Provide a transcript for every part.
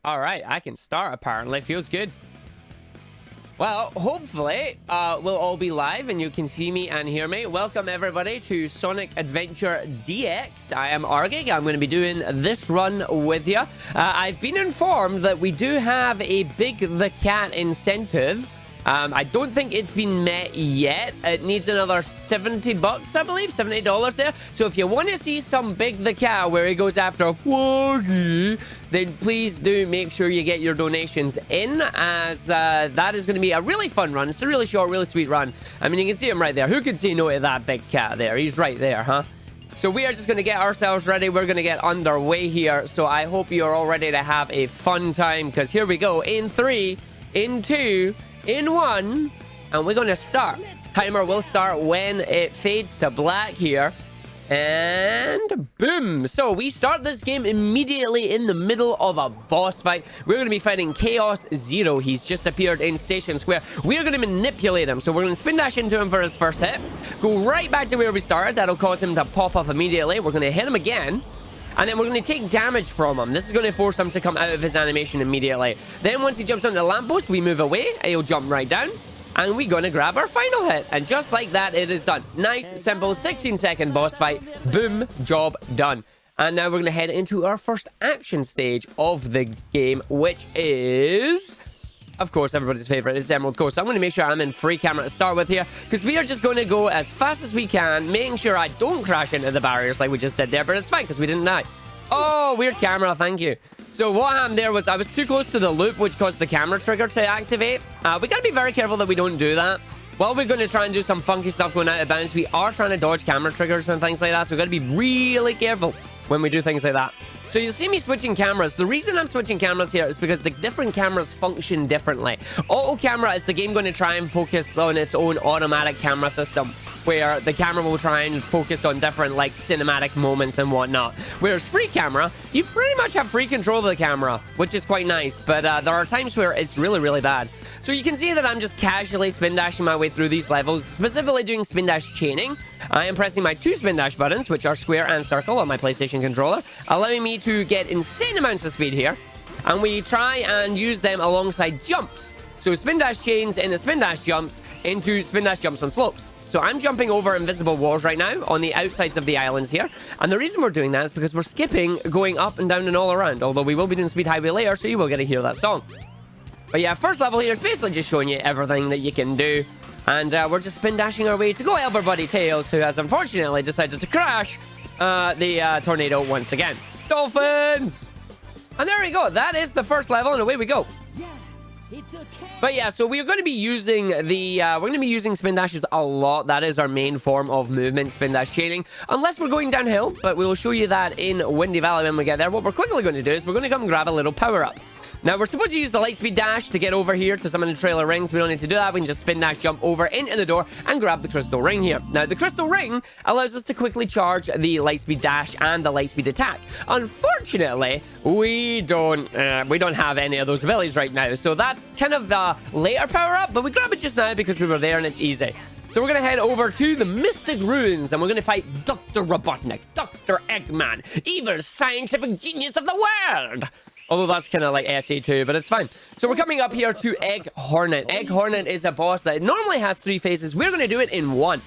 All right, I can start apparently. Feels good. Well, hopefully, we'll all be live and you can see me and hear me. Welcome, everybody, to Sonic Adventure DX. I am Argick. I'm going to be doing this run with you. I've been informed that we do have a Big the Cat incentive. I don't think it's been met yet. It needs another 70 bucks, I believe, $70 there. So if you want to see some Big the Cat where he goes after Foggy, then please do make sure you get your donations in, as that is going to be a really fun run. It's a really short, really sweet run. I mean, you can see him right there. Who could say no to that big cat there? He's right there, huh? So we are just going to get ourselves ready. We're going to get underway here. So I hope you're all ready to have a fun time, because here we go. In 3, in 2... in 1, and we're going to start. Timer will start when it fades to black here. And boom. So we start this game immediately in the middle of a boss fight. We're going to be fighting Chaos Zero. He's just appeared in Station Square. We're going to manipulate him. So we're going to spin dash into him for his first hit. Go right back to where we started. That'll cause him to pop up immediately. We're going to hit him again. And then we're going to take damage from him. This is going to force him to come out of his animation immediately. Then once he jumps on the lamppost, we move away. And he'll jump right down. And we're going to grab our final hit. And just like that, it is done. Nice, simple, 16-second boss fight. Boom, job done. And now we're going to head into our first action stage of the game, which is... of course, everybody's favorite is Emerald Coast. So I'm going to make sure I'm in free camera to start with here, because we are just going to go as fast as we can, making sure I don't crash into the barriers like we just did there, but it's fine because we didn't die. Oh, weird camera, thank you. So what happened there was I was too close to the loop, which caused the camera trigger to activate. We got to be very careful that we don't do that. While we're going to try and do some funky stuff going out of bounds, we are trying to dodge camera triggers and things like that, so we've got to be really careful when we do things like that. So you'll see me switching cameras. The reason I'm switching cameras here is because the different cameras function differently. Auto camera is the game going to try and focus on its own automatic camera system, where the camera will try and focus on different, like, cinematic moments and whatnot. Whereas free camera, you pretty much have free control of the camera, which is quite nice. But there are times where it's really, really bad. So you can see that I'm just casually spin dashing my way through these levels, specifically doing spin dash chaining. I am pressing my 2 spin dash buttons, which are square and circle on my PlayStation controller, allowing me to get insane amounts of speed here. And we try and use them alongside jumps. So spin dash chains into spin dash jumps into spin dash jumps on slopes. So I'm jumping over invisible walls right now on the outsides of the islands here. And the reason we're doing that is because we're skipping going up and down and all around. Although we will be doing Speed Highway later, so you will get to hear that song. But yeah, first level here is basically just showing you everything that you can do. And we're just spin dashing our way to go help our buddy Tails, who has unfortunately decided to crash the tornado once again. Dolphins! And there we go. That is the first level, and away we go. But yeah, so we're going to be using spin dashes a lot. That is our main form of movement, spin dash chaining, unless we're going downhill. But we will show you that in Windy Valley when we get there. What we're quickly going to do is we're going to come and grab a little power up. Now, we're supposed to use the Lightspeed Dash to get over here to some of the trailer rings. We don't need to do that. We can just spin dash jump over into the door and grab the crystal ring here. Now, the crystal ring allows us to quickly charge the Lightspeed Dash and the Lightspeed Attack. Unfortunately, we don't have any of those abilities right now. So that's kind of the later power-up, but we grab it just now because we were there and it's easy. So we're going to head over to the Mystic Ruins, and we're going to fight Dr. Robotnik, Dr. Eggman, evil scientific genius of the world. Although that's kind of like SA2, but it's fine. So we're coming up here to Egg Hornet. Egg Hornet is a boss that normally has 3 phases. We're going to do it in 1.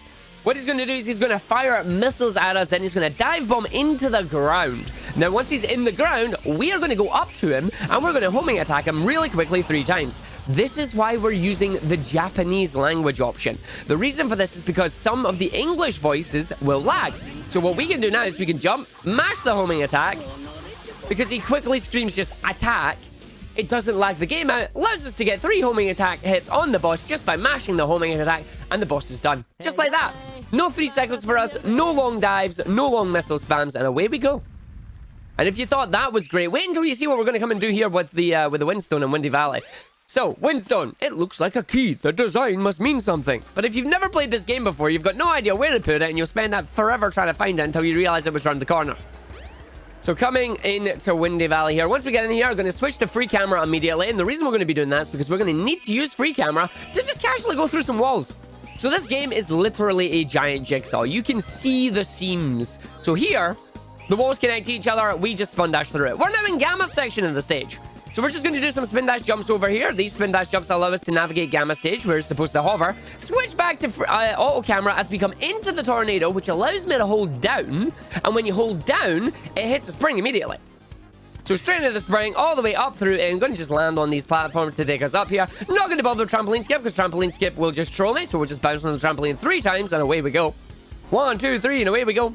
What he's going to do is he's going to fire missiles at us, then he's going to dive bomb into the ground. Now, once he's in the ground, we are going to go up to him, and we're going to homing attack him really quickly 3 times. This is why we're using the Japanese language option. The reason for this is because some of the English voices will lag. So what we can do now is we can jump, mash the homing attack. Because he quickly screams just attack, it doesn't lag the game out, allows us to get 3 homing attack hits on the boss just by mashing the homing attack, and the boss is done. Just like that. No 3 seconds for us, no long dives, no long missile spams, and away we go. And if you thought that was great, wait until you see what we're going to come and do here with the Windstone in Windy Valley. So, Windstone, it looks like a key. The design must mean something. But if you've never played this game before, you've got no idea where to put it, and you'll spend that forever trying to find it until you realize it was around the corner. So coming into Windy Valley here, once we get in here, I'm going to switch to free camera immediately. And the reason we're going to be doing that is because we're going to need to use free camera to just casually go through some walls. So this game is literally a giant jigsaw. You can see the seams. So here, the walls connect to each other. We just spun dash through it. We're now in Gamma's section of the stage. So we're just going to do some spin dash jumps over here. These spin dash jumps allow us to navigate Gamma Stage, where it's supposed to hover. Switch back to auto camera as we come into the tornado, which allows me to hold down. And when you hold down, it hits the spring immediately. So straight into the spring, all the way up through, and I'm going to just land on these platforms to take us up here. Not going to bother trampoline skip, because trampoline skip will just troll me. So we'll just bounce on the trampoline 3 times, and away we go. 1, 2, 3, and away we go.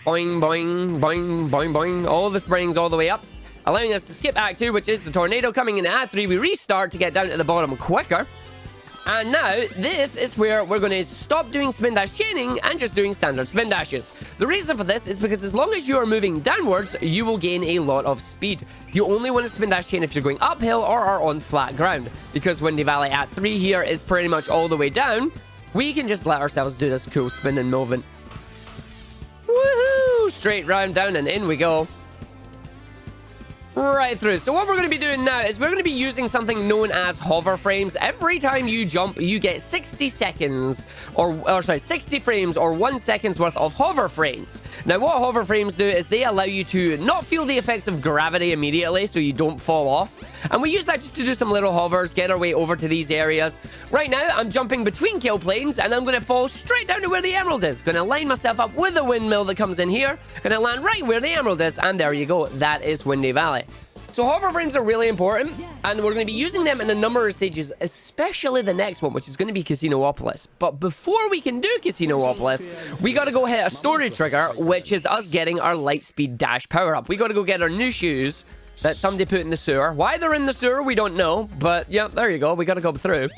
Boing, boing, boing, boing, boing. All the springs all the way up, allowing us to skip Act 2, which is the tornado. Coming in Act 3, we restart to get down to the bottom quicker. And now, this is where we're going to stop doing spin dash chaining and just doing standard spin dashes. The reason for this is because as long as you are moving downwards, you will gain a lot of speed. You only want to spin dash chain if you're going uphill or are on flat ground. Because Windy Valley Act 3 here is pretty much all the way down, we can just let ourselves do this cool spinning movement. Woohoo! Straight round down and in we go. Right through. So what we're going to be doing now is we're going to be using something known as hover frames. Every time you jump, you get 60 seconds or 60 frames or 1 second's worth of hover frames. Now what hover frames do is they allow you to not feel the effects of gravity immediately, so you don't fall off. And we use that just to do some little hovers, get our way over to these areas. Right now, I'm jumping between kill planes, and I'm going to fall straight down to where the emerald is. Going to line myself up with the windmill that comes in here. Going to land right where the emerald is, and there you go. That is Windy Valley. So hover frames are really important, and we're going to be using them in a number of stages, especially the next one, which is going to be Casinopolis. But before we can do Casinopolis, we got to go hit a story trigger, which is us getting our light speed dash power up. We got to go get our new shoes that somebody put in the sewer. Why they're in the sewer, we don't know. But yeah, there you go. We got to go through.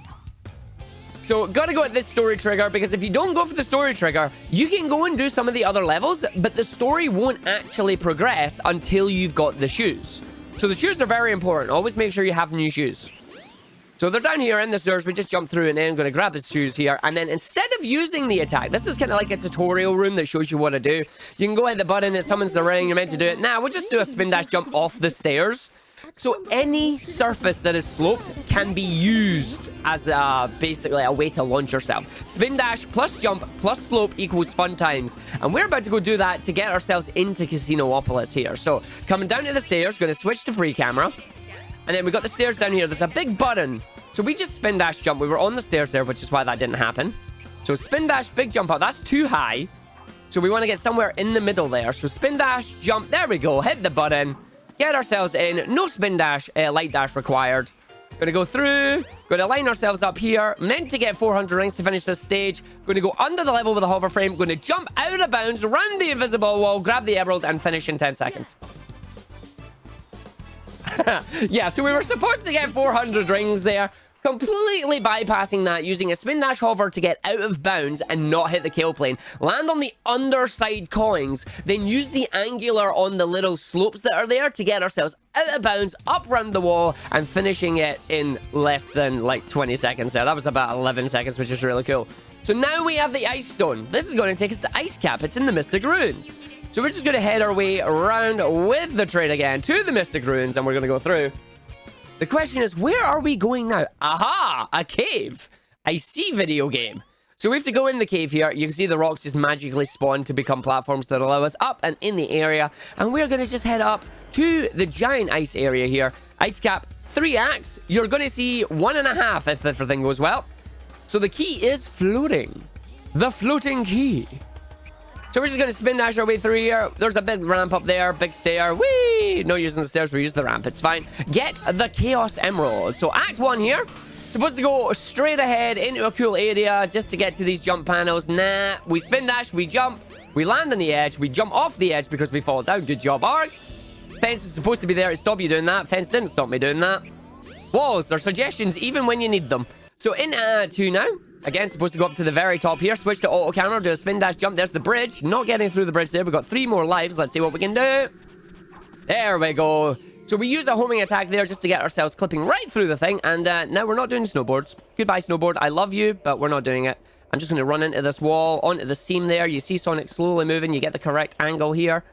So got to go at this story trigger, because if you don't go for the story trigger, you can go and do some of the other levels, but the story won't actually progress until you've got the shoes. So the shoes are very important. Always make sure you have new shoes. So they're down here in the sewers. We just jump through and then I'm going to grab the shoes here. And then instead of using the attack, this is kind of like a tutorial room that shows you what to do. You can go hit the button, it summons the ring, you're meant to do it. Now, we'll just do a spin dash jump off the stairs. So any surface that is sloped can be used as basically a way to launch yourself. Spin dash plus jump plus slope equals fun times. And we're about to go do that to get ourselves into Casinopolis here. So coming down to the stairs, going to switch to free camera. And then we got the stairs down here. There's a big button. So we just spin dash jump. We were on the stairs there, which is why that didn't happen. So spin dash, big jump up. That's too high. So we want to get somewhere in the middle there. So spin dash, jump. There we go. Hit the button. Get ourselves in. No spin dash, light dash required. Gonna go through. Gonna line ourselves up here. Meant to get 400 rings to finish this stage. Gonna go under the level with a hover frame. Gonna jump out of bounds, round the invisible wall, grab the emerald, and finish in 10 seconds. Yeah, so we were supposed to get 400 rings there. Completely bypassing that, using a spin dash hover to get out of bounds and not hit the kill plane. Land on the underside coins, then use the angular on the little slopes that are there to get ourselves out of bounds, up round the wall, and finishing it in less than like 20 seconds there. That was about 11 seconds, which is really cool. So now we have the ice stone. This is going to take us to Ice Cap. It's in the Mystic Ruins. So we're just going to head our way around with the train again to the Mystic Ruins, and we're going to go through. The question is, where are we going now? Aha! A cave! I see, video game. So we have to go in the cave here. You can see the rocks just magically spawn to become platforms that allow us up and in the area. And we're going to just head up to the giant ice area here. Ice Cap, 3 acts. You're going to see 1.5 if everything goes well. So the key is floating. The floating key. So we're just going to spin dash our way through here. There's a big ramp up there, big stair. Whee! No using the stairs, we use the ramp. It's fine. Get the Chaos Emerald. So Act 1 here. Supposed to go straight ahead into a cool area just to get to these jump panels. Nah. We spin dash, we jump, we land on the edge, we jump off the edge because we fall down. Good job, Arg. Fence is supposed to be there to stop you doing that. Fence didn't stop me doing that. Walls, they're suggestions even when you need them. So in 2 now. Again, supposed to go up to the very top here. Switch to auto camera, do a spin dash jump. There's the bridge. Not getting through the bridge there. We've got 3 more lives. Let's see what we can do. There we go. So we use a homing attack there just to get ourselves clipping right through the thing. And now we're not doing snowboards. Goodbye, snowboard. I love you, but we're not doing it. I'm just going to run into this wall, onto the seam there. You see Sonic slowly moving. You get the correct angle here.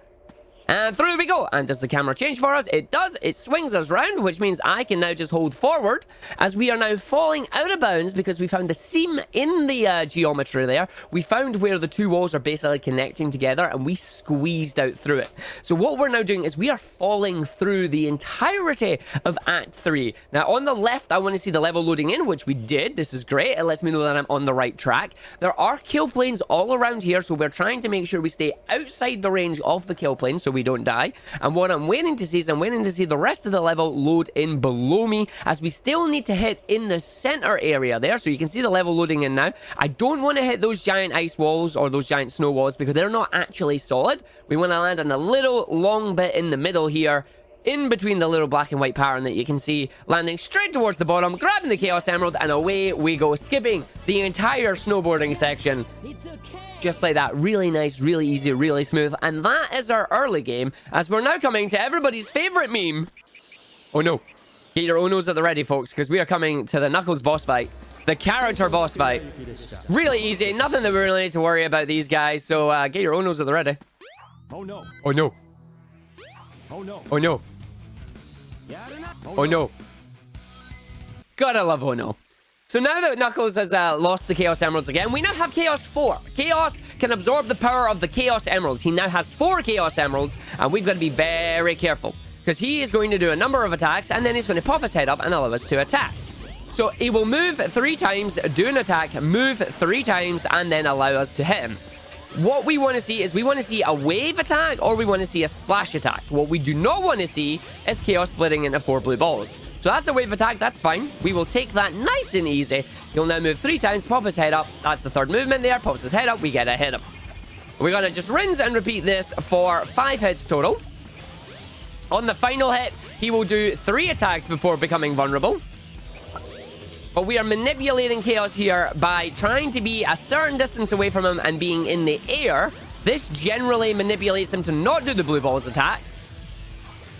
And through we go. And does the camera change for us? It does. It swings us round, which means I can now just hold forward as we are now falling out of bounds because we found a seam in the geometry there. We found where the two walls are basically connecting together and we squeezed out through it. So what we're now doing is we are falling through the entirety of Act 3. Now on the left, I want to see the level loading in, which we did. This is great. It lets me know that I'm on the right track. There are kill planes all around here, so we're trying to make sure we stay outside the range of the kill plane so we don't die. And what I'm waiting to see is I'm waiting to see the rest of the level load in below me, as we still need to hit in the center area there. So you can see the level loading in now. I don't want to hit those giant ice walls or those giant snow walls because they're not actually solid. We want to land on a little long bit in the middle here, in between the little black and white pattern that you can see, landing straight towards the bottom, grabbing the Chaos Emerald, and away we go, skipping the entire snowboarding section. Just like that. Really nice, really easy, really smooth. And that is our early game, as we're now coming to everybody's favorite meme. Oh no. Get your onos at the ready, folks, because we are coming to the Knuckles boss fight. The character boss fight. Really easy. Nothing that we really need to worry about these guys. So get your onos at the ready. Oh no. Oh no. Oh no. Oh no. Oh no. Gotta love oh no. So now that Knuckles has lost the Chaos Emeralds again, we now have Chaos 4. Chaos can absorb the power of the Chaos Emeralds. He now has 4 Chaos Emeralds, and we've got to be very careful, because he is going to do a number of attacks, and then he's going to pop his head up and allow us to attack. So he will move 3 times, do an attack, move 3 times, and then allow us to hit him. What we want to see is we want to see a wave attack or we want to see a splash attack. What we do not want to see is Chaos splitting into 4 blue balls. So that's a wave attack. That's fine. We will take that nice and easy. He'll now move 3 times, pop his head up. That's the 3rd movement there. Pops his head up. We get to hit him. We're going to just rinse and repeat this for 5 hits total. On the final hit, he will do 3 attacks before becoming vulnerable. But we are manipulating Chaos here by trying to be a certain distance away from him and being in the air. This generally manipulates him to not do the blue balls attack.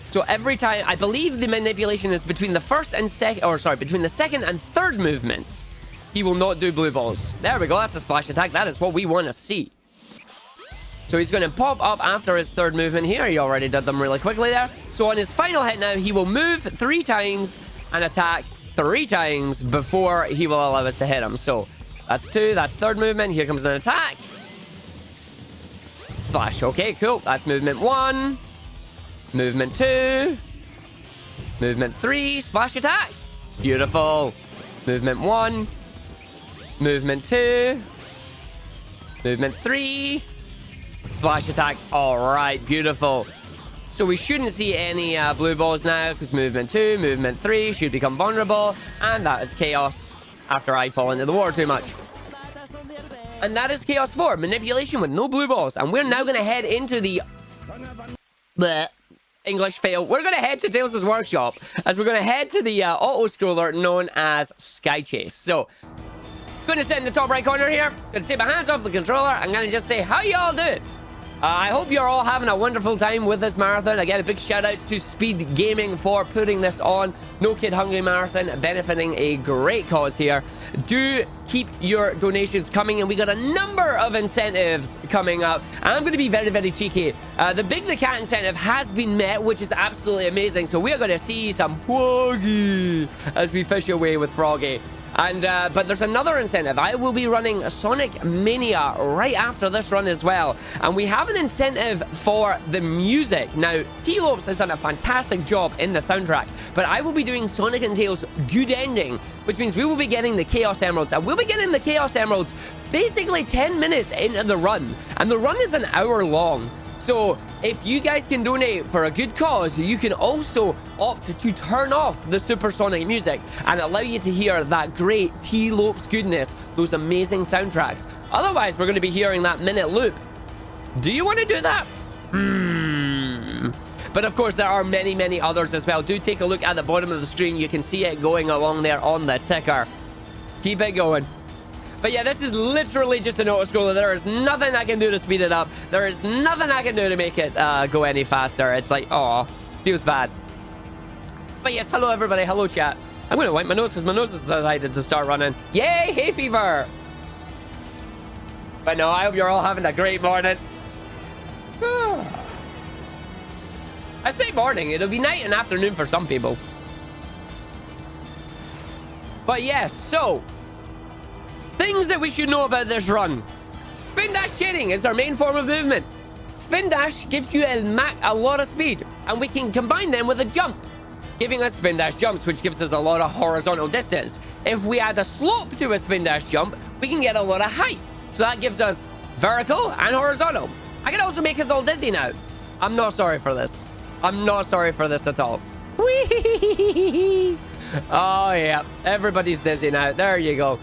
So every time, I believe the manipulation is between the first and second, or sorry, between the second and 3rd movements, he will not do blue balls. There we go. That's a splash attack. That is what we want to see. So he's going to pop up after his 3rd movement here. He already did them really quickly there. So on his final hit now, he will move 3 times and attack 3 times before he will allow us to hit him. So that's 2. That's 3rd movement. Here comes an attack. Splash. Okay, cool. That's movement 1. Movement 2. Movement 3. Splash attack. Beautiful. Movement 1. Movement 2. Movement 3. Splash attack. All right, beautiful. So we shouldn't see any blue balls now, because movement 2, movement 3 should become vulnerable. And that is Chaos after I fall into the water too much. And that is Chaos 4, manipulation with no blue balls. And we're now going to head into the... Bleh. English fail. We're going to head to Tails' workshop, as we're going to head to the auto-scroller known as Sky Chase. So, going to sit in the top right corner here. Going to take my hands off the controller. I'm going to just say, how y'all doing? I hope you're all having a wonderful time with this marathon. Again, a big shout outs to SpeedGaming for putting this on. No Kid Hungry Marathon, benefiting a great cause here. Do keep your donations coming, and we got a number of incentives coming up. And I'm going to be very, very cheeky. The Big the Cat incentive has been met, which is absolutely amazing. So we're going to see some Froggy as we fish away with Froggy. And but there's another incentive. I will be running Sonic Mania right after this run as well, and we have an incentive for the music. Now, T-Lopes has done a fantastic job in the soundtrack, but I will be doing Sonic and Tails Good Ending, which means we will be getting the Chaos Emeralds, and we'll be getting the Chaos Emeralds basically 10 minutes into the run, and the run is an hour long. So if you guys can donate for a good cause, you can also opt to turn off the supersonic music and allow you to hear that great T-Lopes goodness, those amazing soundtracks. Otherwise, we're going to be hearing that minute loop. Do you want to do that? But of course, there are many, many others as well. Do take a look at the bottom of the screen. You can see it going along there on the ticker. Keep it going. But yeah, this is literally just an auto-scroller. There is nothing I can do to speed it up. There is nothing I can do to make it go any faster. It's like, oh, feels bad. But yes, hello everybody. Hello chat. I'm going to wipe my nose because my nose has decided to start running. Yay, hay fever. But no, I hope you're all having a great morning. I say morning. It'll be night and afternoon for some people. But yes, so things that we should know about this run. Spin dash chaining is our main form of movement. Spin dash gives you a lot of speed, and we can combine them with a jump, giving us spin dash jumps, which gives us a lot of horizontal distance. If we add a slope to a spin dash jump, we can get a lot of height. So that gives us vertical and horizontal. I can also make us all dizzy now. I'm not sorry for this. I'm not sorry for this at all. Whee! Oh, yeah. Everybody's dizzy now. There you go.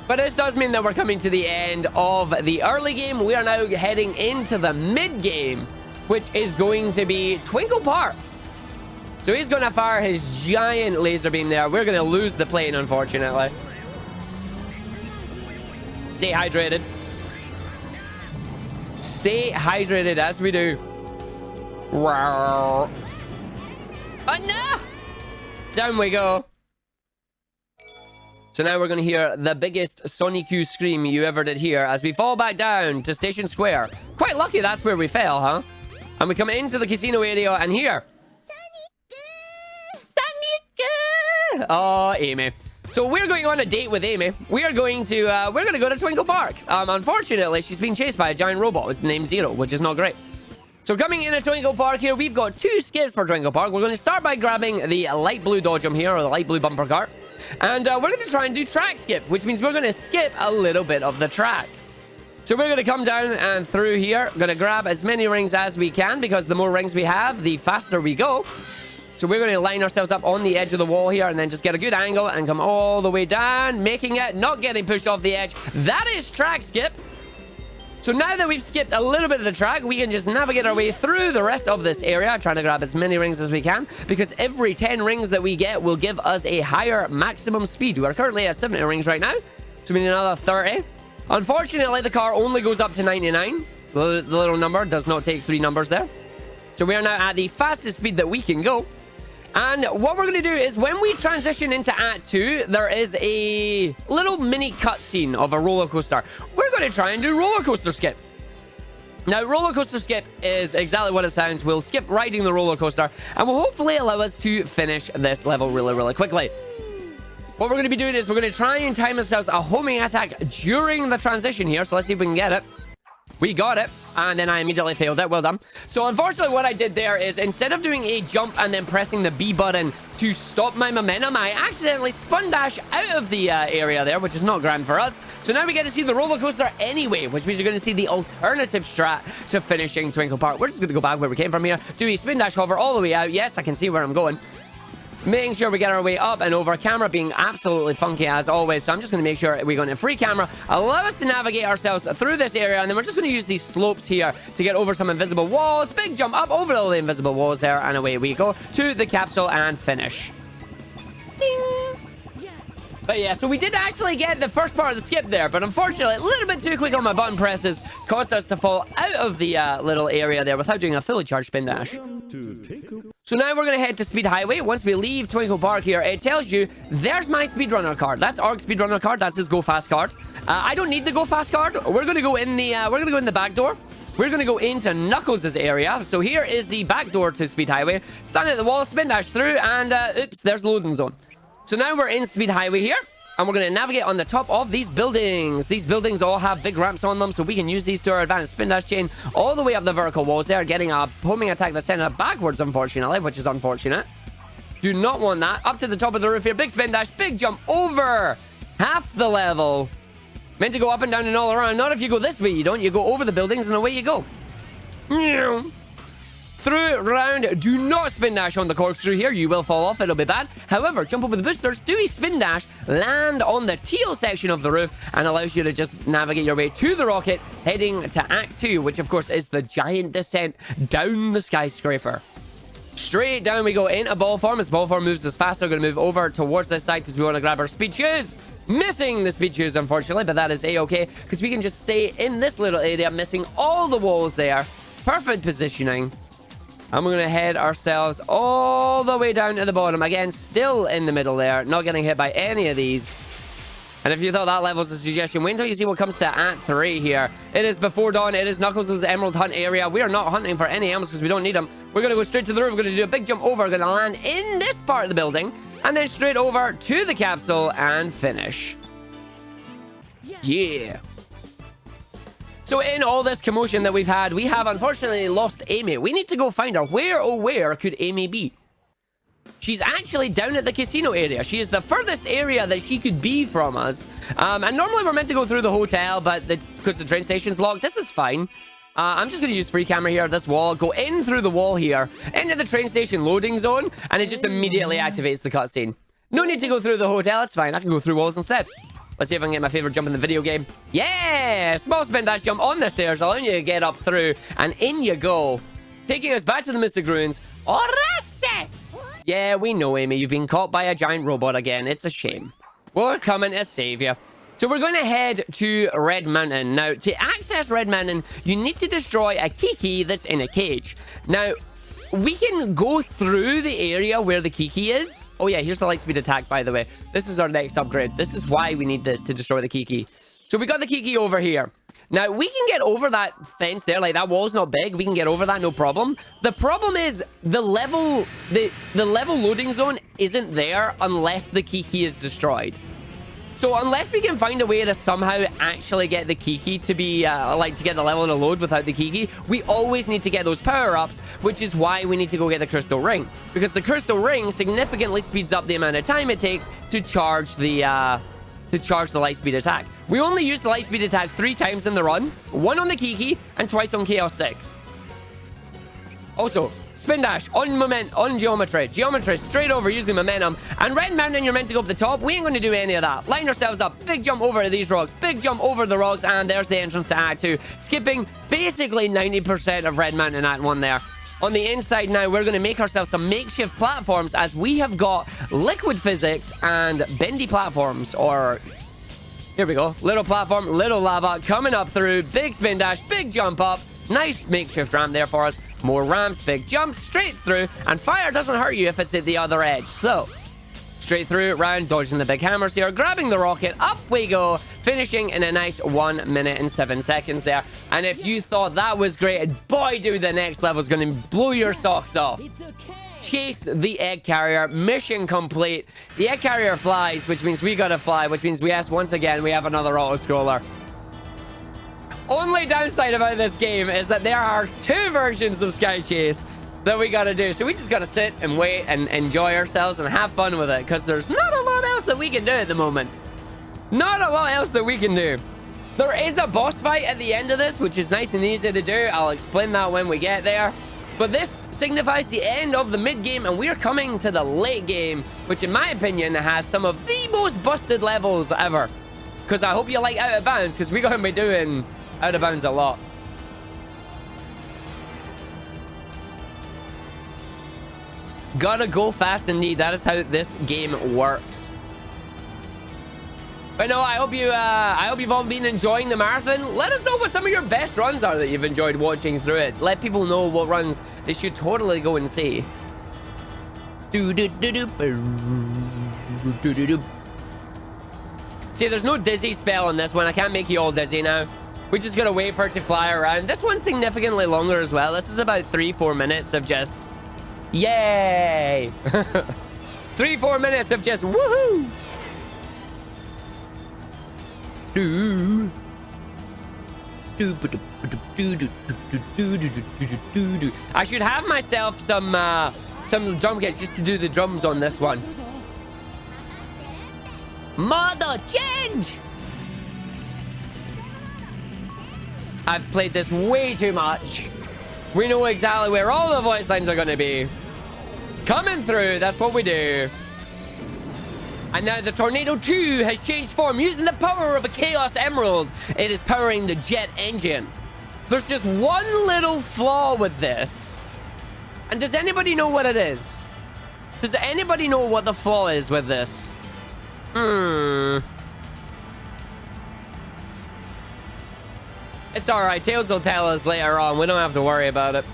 But this does mean that we're coming to the end of the early game. We are now heading into the mid-game, which is going to be Twinkle Park. So he's going to fire his giant laser beam there. We're going to lose the plane, unfortunately. Stay hydrated. Stay hydrated as we do. Wow. Oh, no! Down we go. So now we're going to hear the biggest Sonic Q scream you ever did hear as we fall back down to Station Square. Quite lucky that's where we fell, huh? And we come into the casino area and here. Sonic! Oh, Amy. So we're going on a date with Amy. We're going to go to Twinkle Park. Unfortunately, she's being chased by a giant robot named Zero, which is not great. So coming in at Twinkle Park here, we've got 2 skips for Twinkle Park. We're going to start by grabbing the light blue dodgem here, or the light blue bumper cart. And we're going to try and do track skip, which means we're going to skip a little bit of the track. So we're going to come down and through here. Going to grab as many rings as we can, because the more rings we have, the faster we go. So we're going to line ourselves up on the edge of the wall here and then just get a good angle and come all the way down, making it, not getting pushed off the edge. That is track skip. So now that we've skipped a little bit of the track, we can just navigate our way through the rest of this area, trying to grab as many rings as we can, because every 10 rings that we get will give us a higher maximum speed. We are currently at 70 rings right now, so we need another 30. Unfortunately, the car only goes up to 99. The little number does not take 3 numbers there. So we are now at the fastest speed that we can go. And what we're going to do is when we transition into Act 2, there is a little mini cutscene of a roller coaster. We're going to try and do roller coaster skip. Now, roller coaster skip is exactly what it sounds. We'll skip riding the roller coaster and will hopefully allow us to finish this level really, really quickly. What we're going to be doing is we're going to try and time ourselves a homing attack during the transition here. So let's see if we can get it. We got it, and then I immediately failed it. Well done. So unfortunately, what I did there is instead of doing a jump and then pressing the B button to stop my momentum, I accidentally spun dash out of the area there, which is not grand for us. So now we get to see the roller coaster anyway, which means you're going to see the alternative strat to finishing Twinkle Park. We're just going to go back where we came from here, do a spin dash hover all the way out. Yes, I can see where I'm going. Making sure we get our way up and over. Camera being absolutely funky as always. So I'm just going to make sure we're going to free camera. Allow us to navigate ourselves through this area. And then we're just going to use these slopes here to get over some invisible walls. Big jump up over all the invisible walls there. And away we go to the capsule and finish. Ding. But yeah, so we did actually get the first part of the skip there, but unfortunately, a little bit too quick on my button presses caused us to fall out of the little area there without doing a fully charged spin dash. So now we're going to head to Speed Highway. Once we leave Twinkle Park here, it tells you, there's my speedrunner card. That's Arg's speedrunner card. That's his Go Fast card. I don't need the Go Fast card. We're going to go in the back door. We're going to go into Knuckles' area. So here is the back door to Speed Highway. Stand at the wall, spin dash through, and oops, there's loading zone. So now we're in Speed Highway here, and we're going to navigate on the top of these buildings. These buildings all have big ramps on them, so we can use these to our advanced spin dash chain all the way up the vertical walls there, getting a homing attack that's sent it backwards, unfortunately, which is unfortunate. Do not want that. Up to the top of the roof here, big spin dash, big jump over half the level. Meant to go up and down and all around. Not if you go this way, you don't. You go over the buildings and away you go. Through, round, do not spin dash on the corkscrew here. You will fall off, it'll be bad. However, jump over the boosters, do a spin dash, land on the teal section of the roof, and allows you to just navigate your way to the rocket, heading to Act 2, which of course is the giant descent down the skyscraper. Straight down we go into ball form. As ball form moves as fast, we're going to move over towards this side because we want to grab our speed shoes. Missing the speed shoes, unfortunately, but that is a-okay because we can just stay in this little area, missing all the walls there. Perfect positioning. And we're going to head ourselves all the way down to the bottom. Again, still in the middle there. Not getting hit by any of these. And if you thought that level's a suggestion, wait until you see what comes to Act 3 here. It is before dawn. It is Knuckles' Emerald Hunt area. We are not hunting for any emeralds because we don't need them. We're going to go straight to the roof. We're going to do a big jump over. We're going to land in this part of the building. And then straight over to the capsule and finish. Yeah. So in all this commotion that we've had, we have unfortunately lost Amy. We need to go find her. Where, oh where could Amy be? She's actually down at the casino area. She is the furthest area that she could be from us. And normally we're meant to go through the hotel, but because the train station's locked, this is fine. I'm just going to use free camera here at this wall, go in through the wall here, into the train station loading zone, and it just immediately activates the cutscene. No need to go through the hotel, it's fine. I can go through walls instead. Let's see if I can get my favorite jump in the video game. Yeah! Small spin dash jump on the stairs, allowing you to get up through, and in you go. Taking us back to the Mystic Ruins. Orase! Yeah, we know, Amy. You've been caught by a giant robot again. It's a shame. We're coming to save you. So we're going to head to Red Mountain. Now, to access Red Mountain, you need to destroy a Kiki that's in a cage. Now, we can go through the area where the Kiki is. Oh, yeah, here's the Lightspeed attack, by the way. This is our next upgrade. This is why we need this to destroy the Kiki. So we got the Kiki over here. Now, we can get over that fence there. Like, that wall's not big. We can get over that, no problem. The problem is the level loading zone isn't there unless the Kiki is destroyed. So unless we can find a way to somehow actually get the Kiki to be, to get the level to load without the Kiki, we always need to get those power-ups, which is why we need to go get the Crystal Ring. Because the Crystal Ring significantly speeds up the amount of time it takes to charge the Lightspeed attack. We only used the Lightspeed attack 3 times in the run. 1 on the Kiki and twice on Chaos 6. Also, spin dash on geometry. Geometry straight over using momentum. And Red Mountain, you're meant to go up the top. We ain't going to do any of that. Line ourselves up. Big jump over these rocks. Big jump over the rocks. And there's the entrance to Act 2. Skipping basically 90% of Red Mountain Act 1 there. On the inside now, we're going to make ourselves some makeshift platforms as we have got liquid physics and bendy platforms. Or, here we go. Little platform, little lava coming up through. Big spin dash, big jump up. Nice makeshift ramp there for us. More ramps, big jumps, straight through. And fire doesn't hurt you if it's at the other edge. So, straight through, round, dodging the big hammers here, grabbing the rocket, up we go, finishing in a nice 1 minute and 7 seconds there. And if you thought that was great, boy, dude, the next level is going to blow your socks off. Chase the egg carrier, mission complete. The egg carrier flies, which means we gotta fly, which means once again, we have another auto-scroller. Only downside about this game is that there are 2 versions of Sky Chase that we gotta do. So we just gotta sit and wait and enjoy ourselves and have fun with it, because there's not a lot else that we can do at the moment. Not a lot else that we can do. There is a boss fight at the end of this, which is nice and easy to do. I'll explain that when we get there. But this signifies the end of the mid-game, and we're coming to the late game, which in my opinion has some of the most busted levels ever. Because I hope you like Out of Bounds, because we're going to be doing Out of Bounds a lot. Gotta go fast indeed. That is how this game works. But no, I hope you've all been enjoying the marathon. Let us know what some of your best runs are that you've enjoyed watching through it. Let people know what runs they should totally go and see. See, there's no dizzy spell on this one. I can't make you all dizzy now. We just gotta wait for it to fly around. This one's significantly longer as well. This is about 3-4 minutes of just... Yay! 3-4 minutes of just woohoo! I should have myself some drum kits just to do the drums on this one. Model change! I've played this way too much. We know exactly where all the voice lines are going to be. Coming through, that's what we do. And now the Tornado 2 has changed form using the power of a Chaos Emerald. It is powering the jet engine. There's just one little flaw with this. And does anybody know what it is? Does anybody know what the flaw is with this? It's alright. Tails will tell us later on. We don't have to worry about it.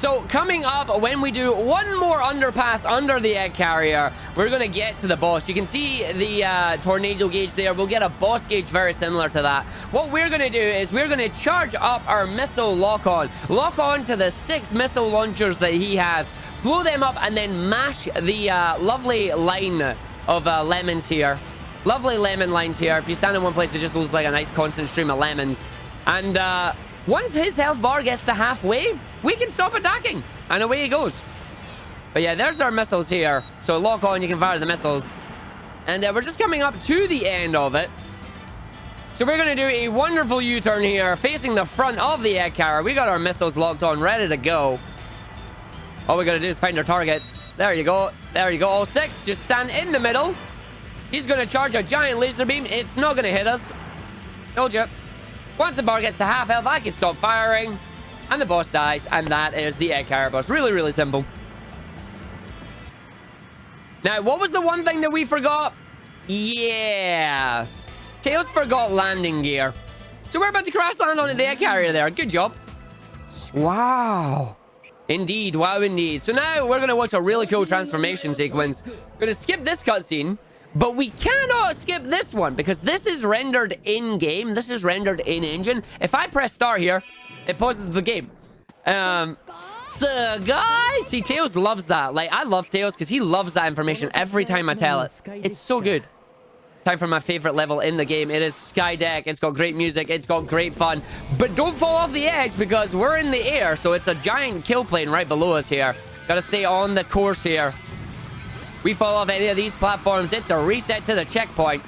So coming up, when we do one more underpass under the egg carrier, we're going to get to the boss. You can see the tornado gauge there. We'll get a boss gauge very similar to that. What we're going to do is we're going to charge up our missile lock-on. Lock on to the 6 missile launchers that he has. Blow them up and then mash the lovely line of lemons here. Lovely lemon lines here. If you stand in one place, it just looks like a nice constant stream of lemons. And once his health bar gets to halfway, we can stop attacking. And away he goes. But yeah, there's our missiles here. So lock on, you can fire the missiles. And we're just coming up to the end of it. So we're going to do a wonderful U-turn here, facing the front of the egg carrier. We got our missiles locked on, ready to go. All we got to do is find our targets. There you go. There you go. All 6. Just stand in the middle. He's going to charge a giant laser beam. It's not going to hit us. Told you. Once the bar gets to half health, I can stop firing. And the boss dies. And that is the egg carrier boss. Really, really simple. Now, what was the one thing that we forgot? Yeah. Tails forgot landing gear. So we're about to crash land onto the egg carrier there. Good job. Wow. Indeed. Wow, indeed. So now we're going to watch a really cool transformation sequence. Going to skip this cutscene. But we cannot skip this one because this is rendered in-game. This is rendered in-engine. If I press start here, it pauses the game. The guy... See, Tails loves that. Like, I love Tails because he loves that information every time I tell it. It's so good. Time for my favorite level in the game. It is Skydeck. It's got great music. It's got great fun. But don't fall off the edge because we're in the air. So it's a giant kill plane right below us here. Gotta stay on the course here. We fall off any of these platforms, it's a reset to the checkpoint.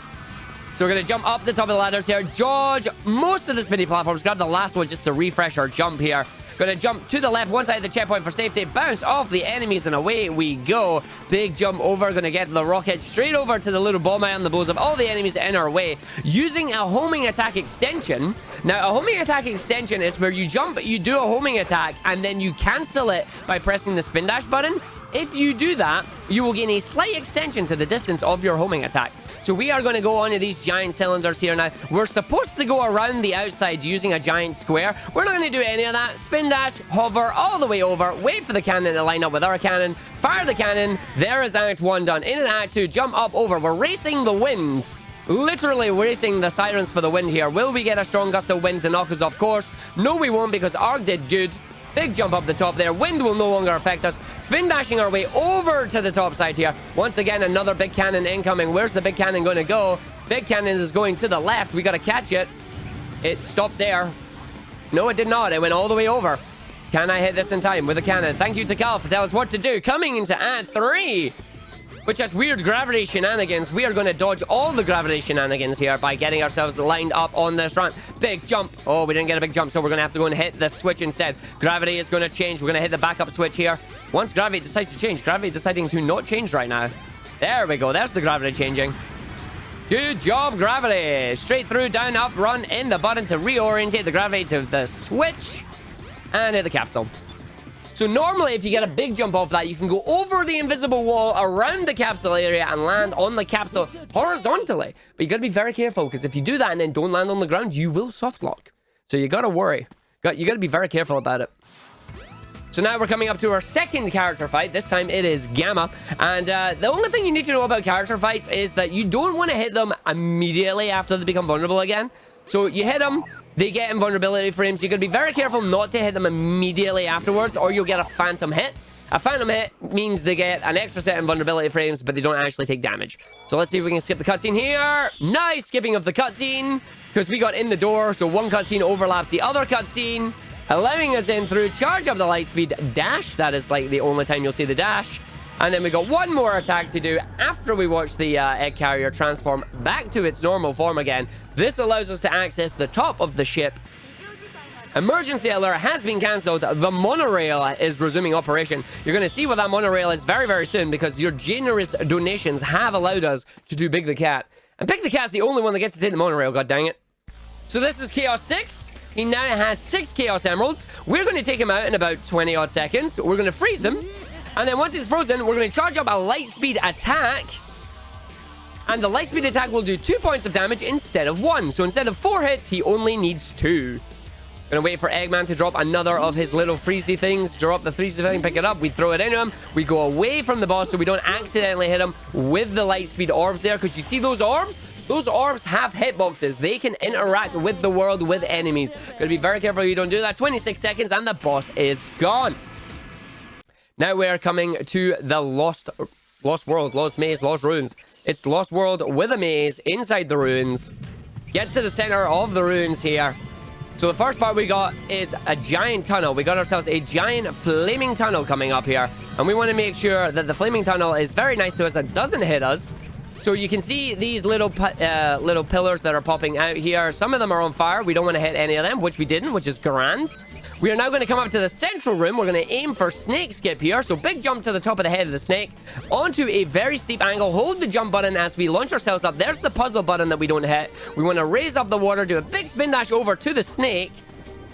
So we're going to jump up the top of the ladders here. Dodge most of the spinny platforms. Grab the last one just to refresh our jump here. Going to jump to the left, one side of the checkpoint for safety. Bounce off the enemies and away we go. Big jump over. Going to get the rocket straight over to the little bomb ion that blows up all the enemies in our way. Using a homing attack extension. Now, a homing attack extension is where you jump, you do a homing attack, and then you cancel it by pressing the spin dash button. If you do that, you will gain a slight extension to the distance of your homing attack. So we are going to go onto these giant cylinders here now. We're supposed to go around the outside using a giant square. We're not going to do any of that. Spin dash, hover all the way over, wait for the cannon to line up with our cannon, fire the cannon. There is Act 1 done. In Act 2, jump up over. We're racing the wind. Literally racing the sirens for the wind here. Will we get a strong gust of wind to knock us off course? No, we won't because Arg did good. Big jump up the top there. Wind will no longer affect us. Spin dashing our way over to the top side here. Once again, another big cannon incoming. Where's the big cannon going to go? Big cannon is going to the left. We got to catch it. It stopped there. No, it did not. It went all the way over. Can I hit this in time with a cannon? Thank you to Cal for telling us what to do. Coming into Act 3, which has weird gravity shenanigans. We are going to dodge all the gravity shenanigans here by getting ourselves lined up on this front. Big jump. Oh, we didn't get a big jump, so we're going to have to go and hit the switch instead. Gravity is going to change. We're going to hit the backup switch here. Once gravity decides to change, gravity deciding to not change right now. There we go. There's the gravity changing. Good job, gravity. Straight through, down, up, run in the button to reorientate the gravity to the switch and hit the capsule. So normally, if you get a big jump off that, you can go over the invisible wall around the capsule area and land on the capsule horizontally. But you got to be very careful because if you do that and then don't land on the ground, you will soft lock. So you got to worry. You got to be very careful about it. So now we're coming up to our second character fight. This time it is Gamma. And the only thing you need to know about character fights is that you don't want to hit them immediately after they become vulnerable again. So you hit them, they get invulnerability frames. You got to be very careful not to hit them immediately afterwards or you'll get a phantom hit. A phantom hit means they get an extra set of invulnerability frames, but they don't actually take damage. So let's see if we can skip the cutscene here. Nice skipping of the cutscene because we got in the door. So one cutscene overlaps the other cutscene, allowing us in through. Charge up the light speed dash. That is like the only time you'll see the dash. And then we got one more attack to do after we watch the egg carrier transform back to its normal form again. This allows us to access the top of the ship. Emergency alert has been cancelled. The monorail is resuming operation. You're going to see what that monorail is very, very soon because your generous donations have allowed us to do Big the Cat. And Big the Cat's the only one that gets to take the monorail, god dang it. So this is Chaos 6. He now has 6 Chaos Emeralds. We're going to take him out in about 20 odd seconds. We're going to freeze him. And then once he's frozen, we're going to charge up a light speed attack. And the light speed attack will do 2 points of damage instead of 1. So instead of 4 hits, he only needs 2. Gonna wait for Eggman to drop another of his little freezy things. Drop the freezy thing, pick it up. We throw it into him. We go away from the boss so we don't accidentally hit him with the light speed orbs there. Because you see those orbs? Those orbs have hitboxes. They can interact with the world, with enemies. Gotta be very careful you don't do that. 26 seconds and the boss is gone. Now we're coming to the Lost World, Lost Maze, Lost Ruins. It's Lost World with a maze inside the ruins. Get to the center of the ruins here. So the first part we got is a giant tunnel. We got ourselves a giant flaming tunnel coming up here. And we want to make sure that the flaming tunnel is very nice to us and doesn't hit us. So you can see these little pillars that are popping out here. Some of them are on fire. We don't want to hit any of them, which we didn't, which is grand. We are now going to come up to the central room. We're going to aim for snake skip here. So big jump to the top of the head of the snake onto a very steep angle. Hold the jump button as we launch ourselves up. There's the puzzle button that we don't hit. We want to raise up the water, do a big spin dash over to the snake.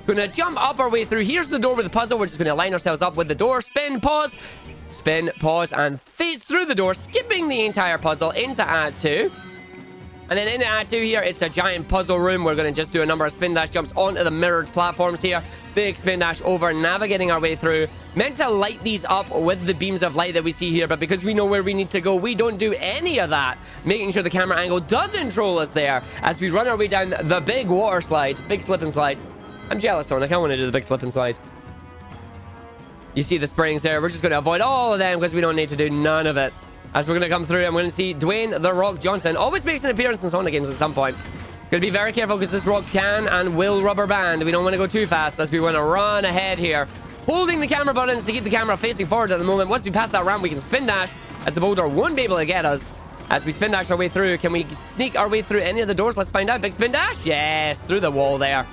Going to jump up our way through. Here's the door with the puzzle. We're just going to line ourselves up with the door. Spin, pause, and phase through the door, skipping the entire puzzle into Act 2. And then in Act 2 here, it's a giant puzzle room. We're going to just do a number of spin dash jumps onto the mirrored platforms here. Big spin dash over, navigating our way through. Meant to light these up with the beams of light that we see here, but because we know where we need to go, we don't do any of that. Making sure the camera angle doesn't troll us there as we run our way down the big water slide. Big slip and slide. I'm jealous, Sonic. I want to do the big slip and slide. You see the springs there. We're just going to avoid all of them because we don't need to do none of it. As we're going to come through, I'm going to see Dwayne The Rock Johnson. Always makes an appearance in Sonic games at some point. Going to be very careful because this rock can and will rubber band. We don't want to go too fast as we want to run ahead here. Holding the camera buttons to keep the camera facing forward at the moment. Once we pass that ramp, we can spin dash as the boulder won't be able to get us. As we spin dash our way through, can we sneak our way through any of the doors? Let's find out. Big spin dash. Yes, through the wall there.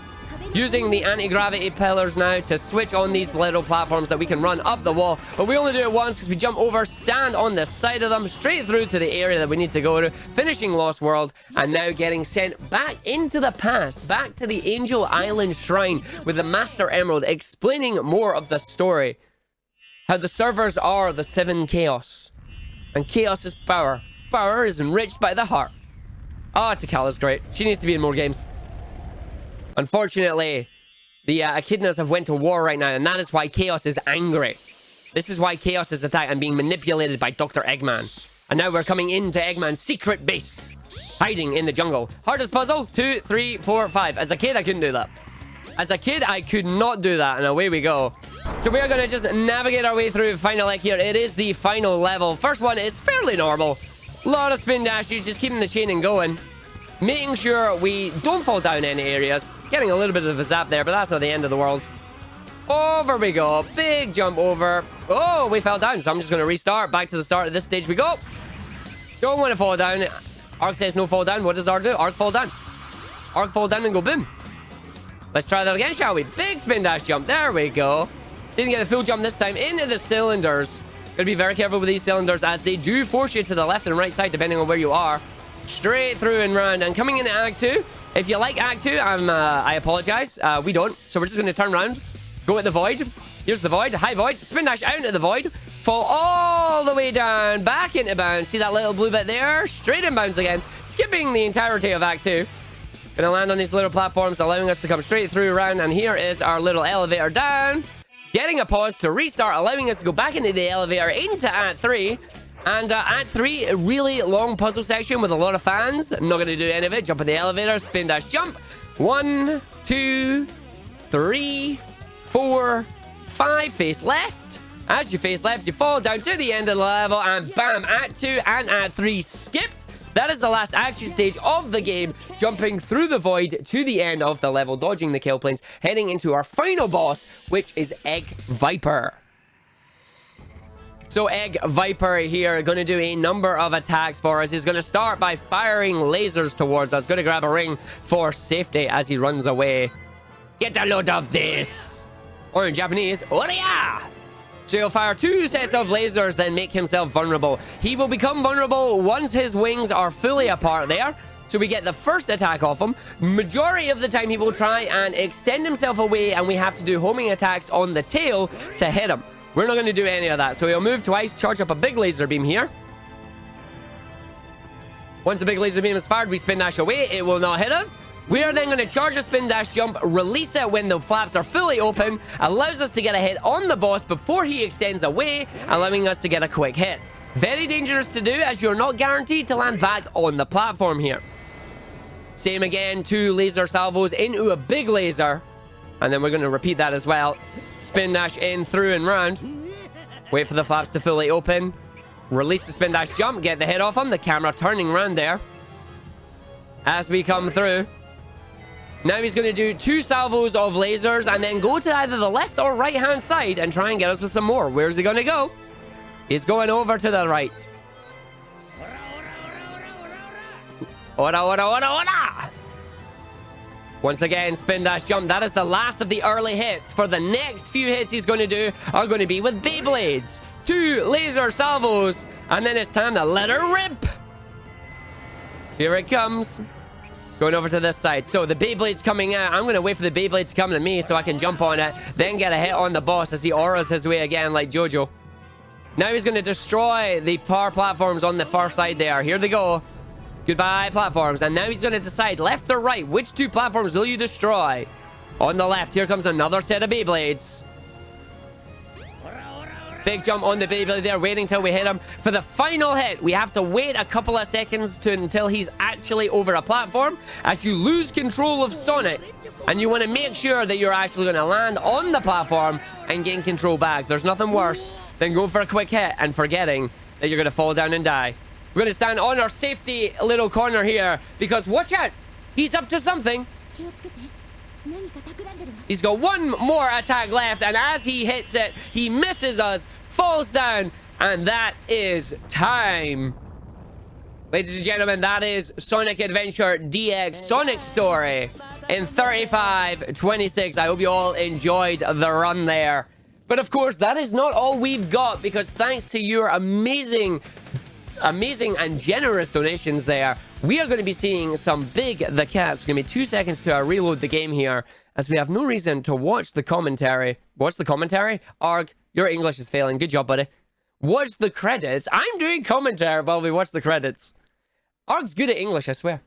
Using the anti-gravity pillars now to switch on these little platforms that we can run up the wall. But we only do it once because we jump over, stand on the side of them, straight through to the area that we need to go to, finishing Lost World, and now getting sent back into the past, back to the Angel Island Shrine with the Master Emerald, explaining more of the story. How the servers are the 7 chaos. And chaos is power. Power is enriched by the heart. Oh, Takala's great. She needs to be in more games. Unfortunately, the Echidnas have went to war right now, and that is why Chaos is angry. This is why Chaos is attacked and being manipulated by Dr. Eggman. And now we're coming into Eggman's secret base, hiding in the jungle. Hardest puzzle, 2, 3, 4, 5. As a kid, I couldn't do that. As a kid, I could not do that, and away we go. So we are going to just navigate our way through final leg here. It is the final level. First one is fairly normal. A lot of spin dashes, just keeping the chaining going. Making sure we don't fall down any areas. Getting a little bit of a zap there, but that's not the end of the world. Over we go. Big jump over. Oh, we fell down, so I'm just going to restart. Back to the start of this stage we go. Don't want to fall down. Arc says no fall down. What does Arc do? Arc fall down. Arc fall down and go boom. Let's try that again, shall we? Big spin dash jump. There we go. Didn't get a full jump this time. Into the cylinders. Gotta be very careful with these cylinders as they do force you to the left and right side depending on where you are. Straight through and round. And coming into Act 2. If you like Act 2, I apologize. We don't. So we're just going to turn around. Go at the void. Here's the void. High void. Spin dash out into the void. Fall all the way down. Back into bounds. See that little blue bit there? Straight in bounds again. Skipping the entirety of Act 2. Gonna land on these little platforms, allowing us to come straight through around. And here is our little elevator down. Getting a pause to restart, allowing us to go back into the elevator into Act 3. And Act 3, a really long puzzle section with a lot of fans. I'm not going to do any of it. Jump in the elevator, spin dash jump. 1, 2, 3, 4, 5. Face left. As you face left, you fall down to the end of the level. And bam, Act 2 and Act 3 skipped. That is the last action stage of the game. Jumping through the void to the end of the level, dodging the kill planes, heading into our final boss, which is Egg Viper. So Egg Viper here going to do a number of attacks for us. He's going to start by firing lasers towards us. Going to grab a ring for safety as he runs away. Get a load of this. Or in Japanese, Oriya! So he'll fire 2 sets of lasers, then make himself vulnerable. He will become vulnerable once his wings are fully apart there. So we get the first attack off him. Majority of the time he will try and extend himself away, and we have to do homing attacks on the tail to hit him. We're not going to do any of that. So he'll move twice, charge up a big laser beam here. Once the big laser beam is fired, we spin dash away. It will not hit us. We are then going to charge a spin dash jump, release it when the flaps are fully open, allows us to get a hit on the boss before he extends away, allowing us to get a quick hit. Very dangerous to do, as you're not guaranteed to land back on the platform here. Same again, 2 laser salvos into a big laser. And then we're going to repeat that as well. Spin dash in, through, and round. Wait for the flaps to fully open. Release the spin dash jump, get the hit off him. The camera turning around there as we come through. Now he's going to do 2 salvos of lasers and then go to either the left or right hand side and try and get us with some more. Where's he going to go? He's going over to the right. Ora, ora, ora, ora! Once again, spin dash jump. That is the last of the early hits. For the next few hits he's going to do are going to be with Beyblades. 2 laser salvos. And then it's time to let her rip. Here it comes. Going over to this side. So the Beyblade's coming out. I'm going to wait for the Beyblade to come to me so I can jump on it. Then get a hit on the boss as he auras his way again like Jojo. Now he's going to destroy the power platforms on the far side there. Here they go. Goodbye, platforms. And now he's going to decide left or right. Which 2 platforms will you destroy? On the left, here comes another set of Beyblades. Big jump on the Beyblade there, waiting till we hit him. For the final hit, we have to wait a couple of seconds until he's actually over a platform, as you lose control of Sonic. And you want to make sure that you're actually going to land on the platform and gain control back. There's nothing worse than going for a quick hit and forgetting that you're going to fall down and die. We're going to stand on our safety little corner here, because watch out, he's up to something. He's got 1 more attack left, and as he hits it, he misses us, falls down, and that is time. Ladies and gentlemen, that is Sonic Adventure DX Sonic Story in 35:26. I hope you all enjoyed the run there. But of course, that is not all we've got, because thanks to your amazing and generous donations there, we are going to be seeing some Big the Cat. It's going to be 2 seconds to reload the game here, as we have no reason to watch the commentary. Watch the commentary? Arg, your English is failing. Good job, buddy. Watch the credits. I'm doing commentary while we watch the credits. Arg's good at English, I swear.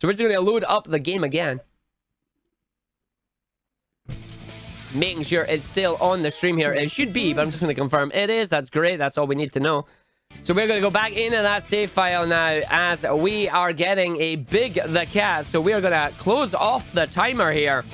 So we're just going to load up the game again. Making sure it's still on the stream here. It should be, but I'm just going to confirm it is. That's great. That's all we need to know. So we're going to go back into that save file now, as we are getting a Big the Cat. So we are going to close off the timer here,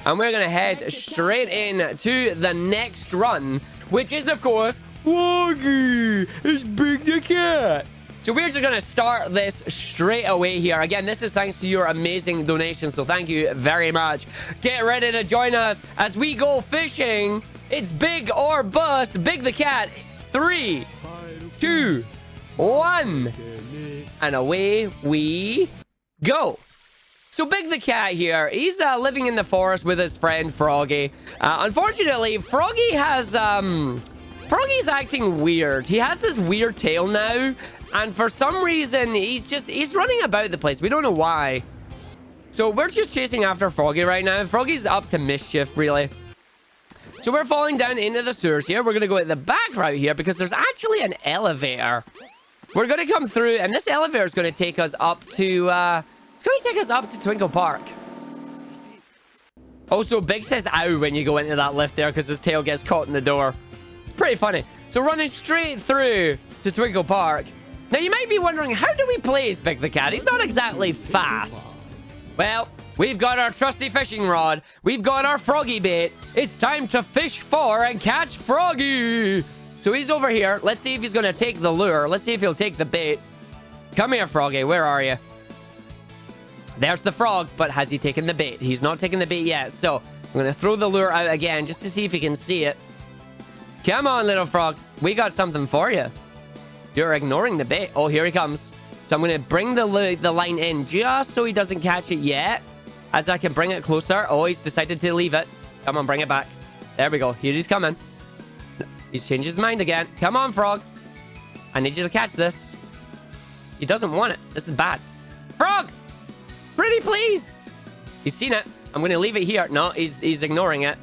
and we're going to head straight in to the next run, which is, of course, Froggy. It's Big the Cat. So we're just going to start this straight away here. Again, this is thanks to your amazing donations, so thank you very much. Get ready to join us as we go fishing. It's Big or Bust. Big the Cat. 3, 2, 1. And away we go. So Big the Cat here, he's living in the forest with his friend Froggy. Unfortunately, Froggy has... Froggy's acting weird. He has this weird tail now. And for some reason, he's running about the place. We don't know why. So we're just chasing after Froggy right now. Froggy's up to mischief, really. So we're falling down into the sewers here. We're going to go at the back route here, because there's actually an elevator. We're going to come through, and this elevator is going to take us up to... it's going to take us up to Twinkle Park. Also, Big says ow when you go into that lift there, because his tail gets caught in the door. It's pretty funny. So running straight through to Twinkle Park. Now, you might be wondering, how do we play as Big the Cat? He's not exactly fast. Well, we've got our trusty fishing rod. We've got our Froggy bait. It's time to fish for and catch Froggy. So he's over here. Let's see if he's going to take the lure. Let's see if he'll take the bait. Come here, Froggy. Where are you? There's the frog, but has he taken the bait? He's not taken the bait yet. So I'm going to throw the lure out again just to see if he can see it. Come on, little frog. We got something for you. You're ignoring the bait. Oh, here he comes. So I'm going to bring the line in just so he doesn't catch it yet. As I can bring it closer. Oh, he's decided to leave it. Come on, bring it back. There we go. Here he's coming. He's changed his mind again. Come on, frog. I need you to catch this. He doesn't want it. This is bad. Frog! Pretty please. He's seen it. I'm going to leave it here. No, he's ignoring it.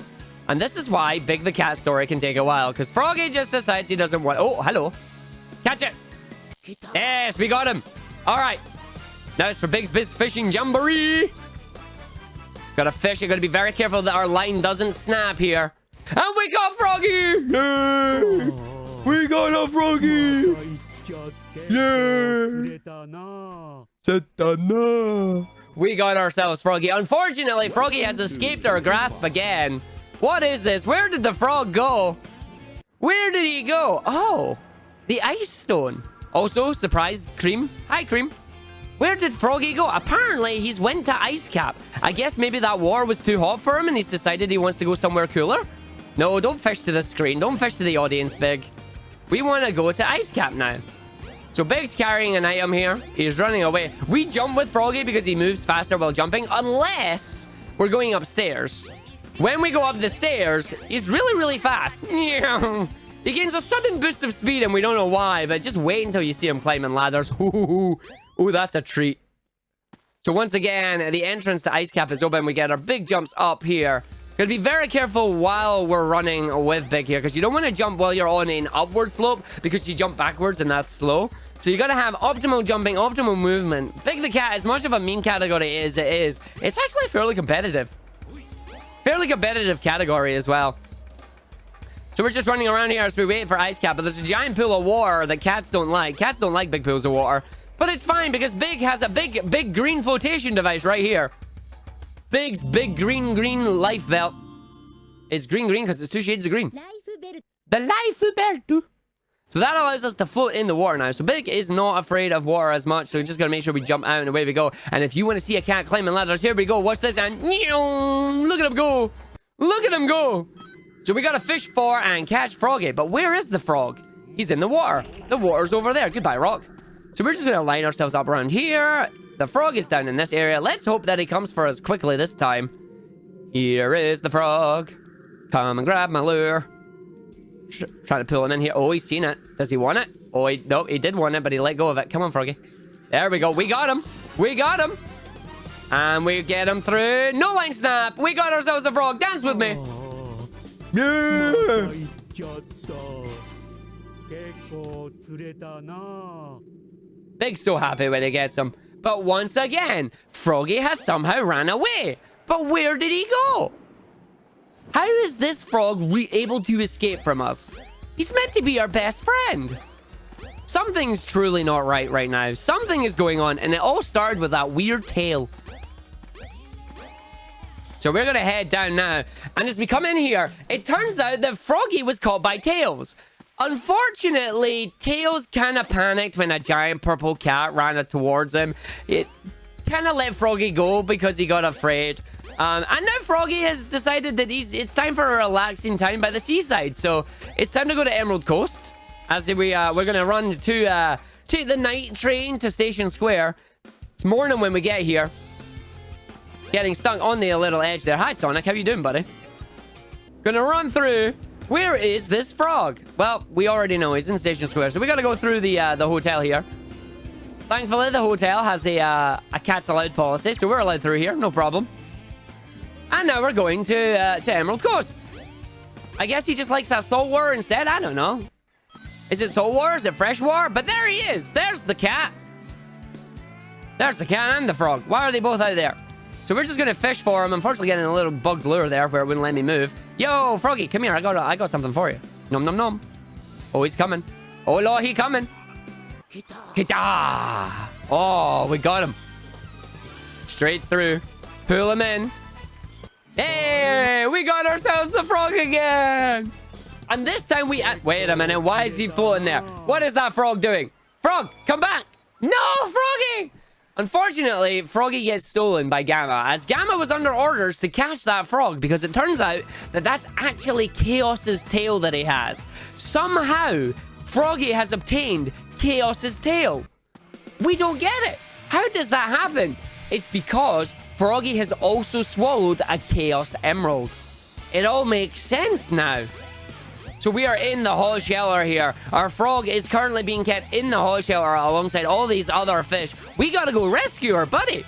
And this is why Big the Cat story can take a while. Because Froggy just decides he doesn't want... Oh, hello. Catch it. Yes, we got him. All right. Now it's for Big's Biz Fishing Jamboree. Gotta fish it. Gotta be very careful that our line doesn't snap here. And we got Froggy! Yay! We got a Froggy! Yeah! Satana! We got ourselves Froggy. Unfortunately, Froggy has escaped our grasp again. What is this? Where did the frog go? Where did he go? Oh, the ice stone. Also, surprised Cream. Hi, Cream. Where did Froggy go? Apparently, he's went to Ice Cap. I guess maybe that war was too hot for him and he's decided he wants to go somewhere cooler. No, don't fish to the screen. Don't fish to the audience, Big. We want to go to Ice Cap now. So Big's carrying an item here. He's running away. We jump with Froggy because he moves faster while jumping, unless we're going upstairs. When we go up the stairs, he's really, really fast. He gains a sudden boost of speed and we don't know why, but just wait until you see him climbing ladders. Ooh, that's a treat. So once again, the entrance to Ice Cap is open. We get our big jumps up here. Gotta be very careful while we're running with Big here, because you don't want to jump while you're on an upward slope, because you jump backwards and that's slow. So you gotta have optimal jumping, optimal movement. Big the Cat, as much of a meme category as it is, it's actually fairly competitive. Fairly competitive category as well. So we're just running around here as we wait for Ice Cap, but there's a giant pool of water that cats don't like. Cats don't like big pools of water. But it's fine because Big has a big green flotation device right here. Big's big green life belt. It's green because it's 2 shades of green. The life belt. So that allows us to float in the water now. So Big is not afraid of water as much. So we just gotta make sure we jump out and away we go. And if you want to see a cat climbing ladders, here we go. Watch this and look at him go. Look at him go. So we gotta fish for and catch Froggy. But where is the frog? He's in the water. The water's over there. Goodbye, rock. So we're just going to line ourselves up around here. The frog is down in this area. Let's hope that he comes for us quickly this time. Here is the frog. Come and grab my lure. Trying to pull him in here. Oh, he's seen it. Does he want it? Oh, no, he did want it, but he let go of it. Come on, Froggy. There we go. We got him. We got him. And we get him through. No line snap. We got ourselves a frog. Dance with me. Yeah. Big's so happy when he gets him. But once again, Froggy has somehow ran away. But where did he go? How is this frog able to escape from us? He's meant to be our best friend. Something's truly not right now. Something is going on, and it all started with that weird tail. So we're going to head down now. And as we come in here, it turns out that Froggy was caught by Tails. Unfortunately, Tails kind of panicked when a giant purple cat ran towards him. It kind of let Froggy go because he got afraid. And now Froggy has decided that it's time for a relaxing time by the seaside. So it's time to go to Emerald Coast. As we're going to run to take the night train to Station Square. It's morning when we get here. Getting stuck on the little edge there. Hi, Sonic. How you doing, buddy? Gonna run through. Where is this frog? Well, we already know he's in Station Square, so we gotta go through the hotel here. Thankfully, the hotel has a cats allowed policy, so we're allowed through here, no problem. And now we're going to Emerald Coast. I guess he just likes that saltwater instead. I don't know. Is it saltwater? Is it freshwater? But there he is. There's the cat. There's the cat and the frog. Why are they both out there? So we're just gonna fish for him. Unfortunately, getting a little bugged lure there where it wouldn't let me move. Yo, Froggy, come here. I got something for you. Nom nom nom. Oh, he's coming. Oh Lord, he coming. Kita. Oh, we got him. Straight through. Pull him in. Hey, we got ourselves the frog again. And this time we... Wait a minute. Why is he floating there? What is that frog doing? Frog, come back. No, Froggy. Unfortunately, Froggy gets stolen by Gamma, as Gamma was under orders to catch that frog, because it turns out that that's actually Chaos's tail that he has. Somehow, Froggy has obtained Chaos's tail. We don't get it. How does that happen? It's because Froggy has also swallowed a Chaos Emerald. It all makes sense now. So we are in the hall shelter here. Our frog is currently being kept in the hall shelter alongside all these other fish. We gotta go rescue her, buddy.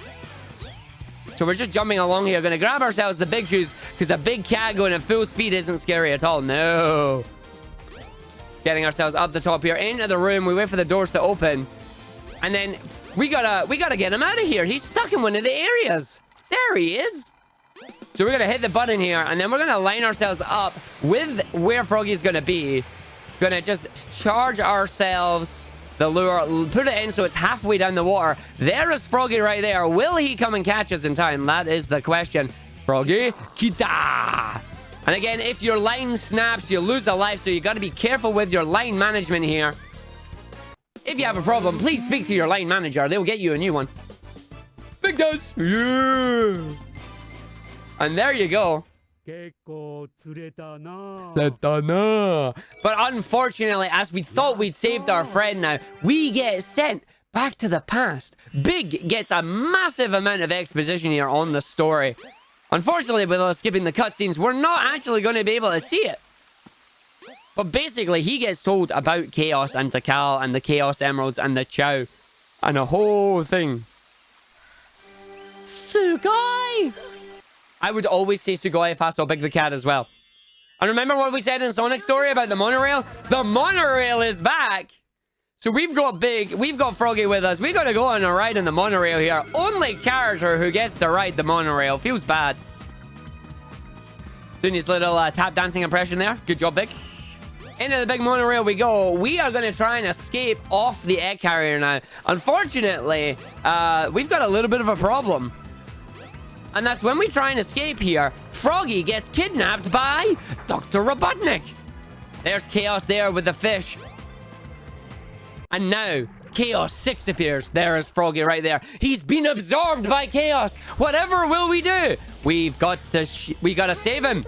So we're just jumping along here. Gonna grab ourselves the big shoes because a big cat going at full speed isn't scary at all. No. Getting ourselves up the top here into the room. We wait for the doors to open. And then we gotta get him out of here. He's stuck in one of the areas. There he is. So we're going to hit the button here, and then we're going to line ourselves up with where Froggy's going to be. Going to just charge ourselves the lure, put it in so it's halfway down the water. There is Froggy right there. Will he come and catch us in time? That is the question. Froggy, kita! And again, if your line snaps, you lose a life, so you got to be careful with your line management here. If you have a problem, please speak to your line manager. They'll get you a new one. Big does. Yeah. And there you go. But unfortunately, as we thought we'd saved our friend now, we get sent back to the past. Big gets a massive amount of exposition here on the story. Unfortunately, with us skipping the cutscenes, we're not actually going to be able to see it. But basically, he gets told about Chaos and Takal and the Chaos Emeralds and the Chow and a whole thing. Sugoi! I would always say Sugoi if I saw Big the Cat as well. And remember what we said in Sonic's story about the monorail? The monorail is back! So we've got Big, we've got Froggy with us. We gotta go on a ride in the monorail here. Only character who gets to ride the monorail. Feels bad. Doing his little tap dancing impression there. Good job, Big. Into the big monorail we go. We are going to try and escape off the egg carrier now. Unfortunately, we've got a little bit of a problem. And that's when we try and escape here, Froggy gets kidnapped by Dr. Robotnik. There's Chaos there with the fish. And now, Chaos 6 appears. There is Froggy right there. He's been absorbed by Chaos. Whatever will we do? We gotta save him.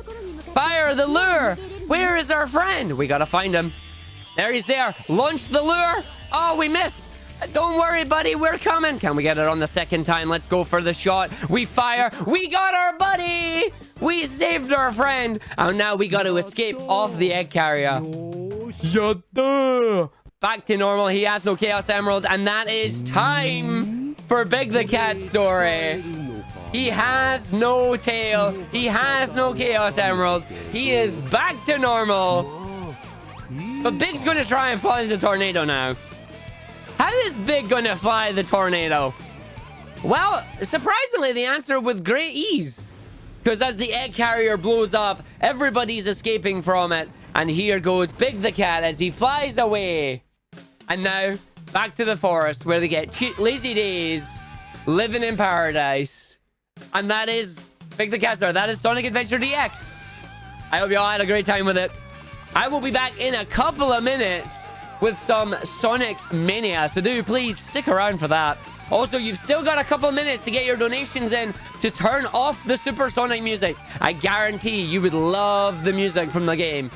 Fire the lure. Where is our friend? We gotta find him. There he's there. Launch the lure. Oh, we missed. Don't worry, buddy. We're coming. Can we get it on the second time? Let's go for the shot. We fire. We got our buddy. We saved our friend. And now we got to escape off the egg carrier. Yatta. Back to normal. He has no Chaos Emerald. And that is time for Big the Cat story. He has no tail. He has no Chaos Emerald. He is back to normal. But Big's going to try and fly the tornado now. How is Big going to fly the tornado? Well, surprisingly, the answer with great ease. Because as the egg carrier blows up, everybody's escaping from it. And here goes Big the Cat as he flies away. And now, back to the forest where they get lazy days, living in paradise. And that is Big the Cat story. That is Sonic Adventure DX. I hope you all had a great time with it. I will be back in a couple of minutes with some Sonic Mania. So do please stick around for that. Also, you've still got a couple minutes to get your donations in to turn off the supersonic music. I guarantee you would love the music from the game.